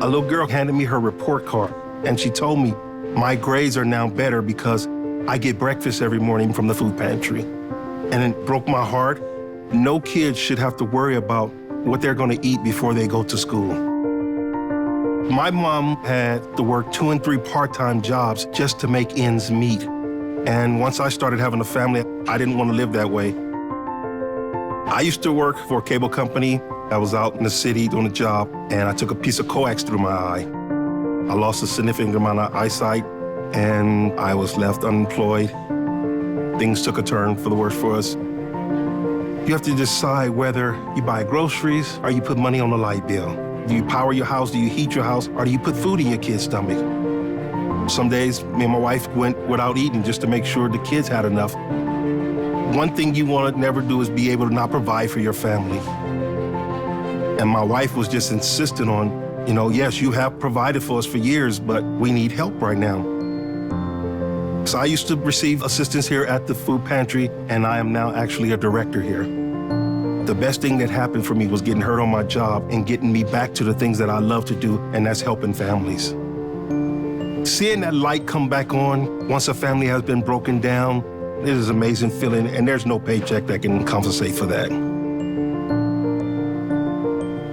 A little girl handed me her report card, and she told me my grades are now better because I get breakfast every morning from the food pantry. And it broke my heart. No kid should have to worry about what they're going to eat before they go to school. My mom had to work 2 and 3 part-time jobs just to make ends meet. And once I started having a family, I didn't want to live that way. I used to work for a cable company. I was out in the city doing a job, and I took a piece of coax through my eye. I lost a significant amount of eyesight, and I was left unemployed. Things took a turn for the worse for us. You have to decide whether you buy groceries or you put money on the light bill. Do you power your house, do you heat your house, or do you put food in your kid's stomach? Some days, me and my wife went without eating just to make sure the kids had enough. One thing you want to never do is be able to not provide for your family. And my wife was just insistent on, yes, you have provided for us for years, but we need help right now. So I used to receive assistance here at the food pantry, and I am now actually a director here. The best thing that happened for me was getting hurt on my job and getting me back to the things that I love to do, and that's helping families. Seeing that light come back on once a family has been broken down, it is an amazing feeling, and there's no paycheck that can compensate for that.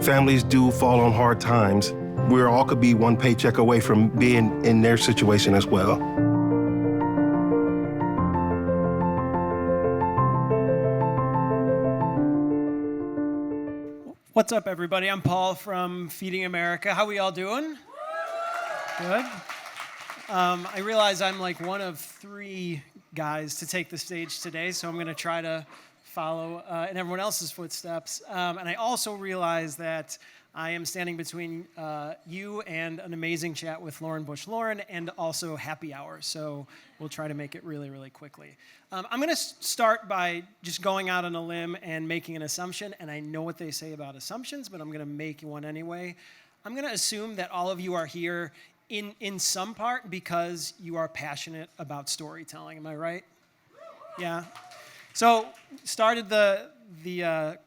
Families do fall on hard times. We all could be one paycheck away from being in their situation as well. What's up, everybody? I'm Paul from Feeding America. How we all doing? Good. I realize I'm like one of 3 guys to take the stage today, so I'm going to try to follow in everyone else's footsteps. And I also realize that I am standing between you and an amazing chat with Lauren Bush-Lauren and also happy hour, so we'll try to make it really, really quickly. I'm going to start by just going out on a limb and making an assumption, and I know what they say about assumptions, but I'm going to make one anyway. I'm going to assume that all of you are here in some part because you are passionate about storytelling. Am I right? Yeah. So started the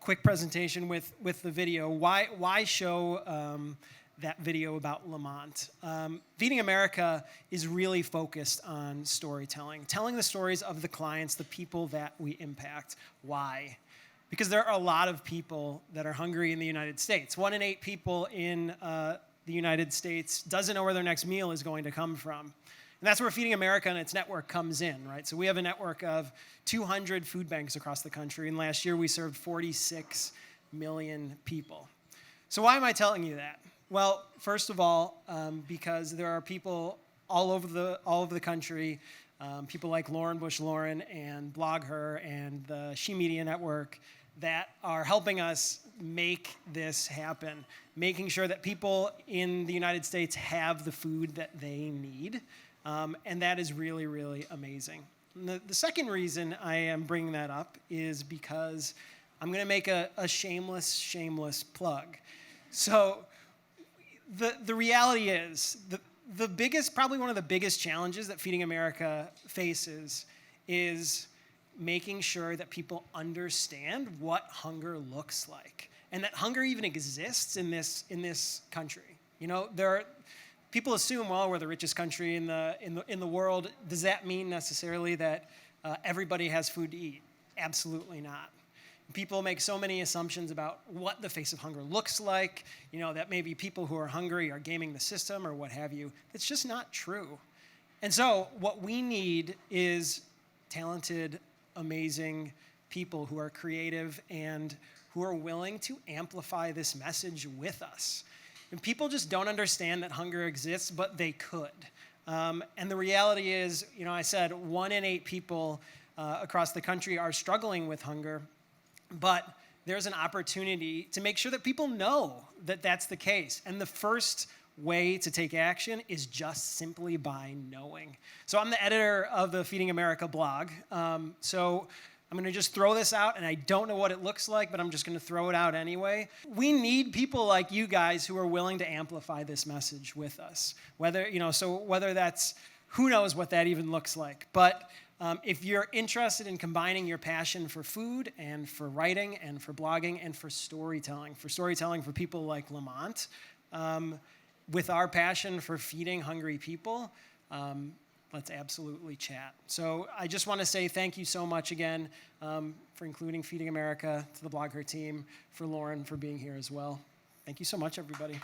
quick presentation with the video. Why show that video about Lamont? Feeding America is really focused on storytelling, telling the stories of the clients, the people that we impact. Why? Because there are a lot of people that are hungry in the United States. 1 in 8 people in the United States doesn't know where their next meal is going to come from. And that's where Feeding America and its network comes in, right? So we have a network of 200 food banks across the country, and last year we served 46 million people. So why am I telling you that? Well, first of all, because there are people all over the country, people like Lauren Bush-Lauren and BlogHer and the She Media Network that are helping us make this happen, making sure that people in the United States have the food that they need. And that is really, really amazing. And the second reason I am bringing that up is because I'm going to make a shameless plug. So the reality is, the biggest, probably one of the biggest challenges that Feeding America faces is making sure that people understand what hunger looks like, and that hunger even exists in this country. People assume, well, we're the richest country in the world. Does that mean necessarily that everybody has food to eat? Absolutely not. People make so many assumptions about what the face of hunger looks like, that maybe people who are hungry are gaming the system or what have you. It's just not true. And so what we need is talented, amazing people who are creative and who are willing to amplify this message with us. And people just don't understand that hunger exists, but they could. And the reality is, I said 1 in 8 people across the country are struggling with hunger, but there's an opportunity to make sure that people know that that's the case. And the first way to take action is just simply by knowing. So I'm the editor of the Feeding America blog. So I'm going to just throw this out, and I don't know what it looks like, but I'm just going to throw it out anyway. We need people like you guys who are willing to amplify this message with us. Whether that's, who knows what that even looks like. But if you're interested in combining your passion for food and for writing and for blogging and for storytelling for people like Lamont, with our passion for feeding hungry people, let's absolutely chat. So I just want to say thank you so much again for including Feeding America, to the BlogHer team, for Lauren for being here as well. Thank you so much, everybody.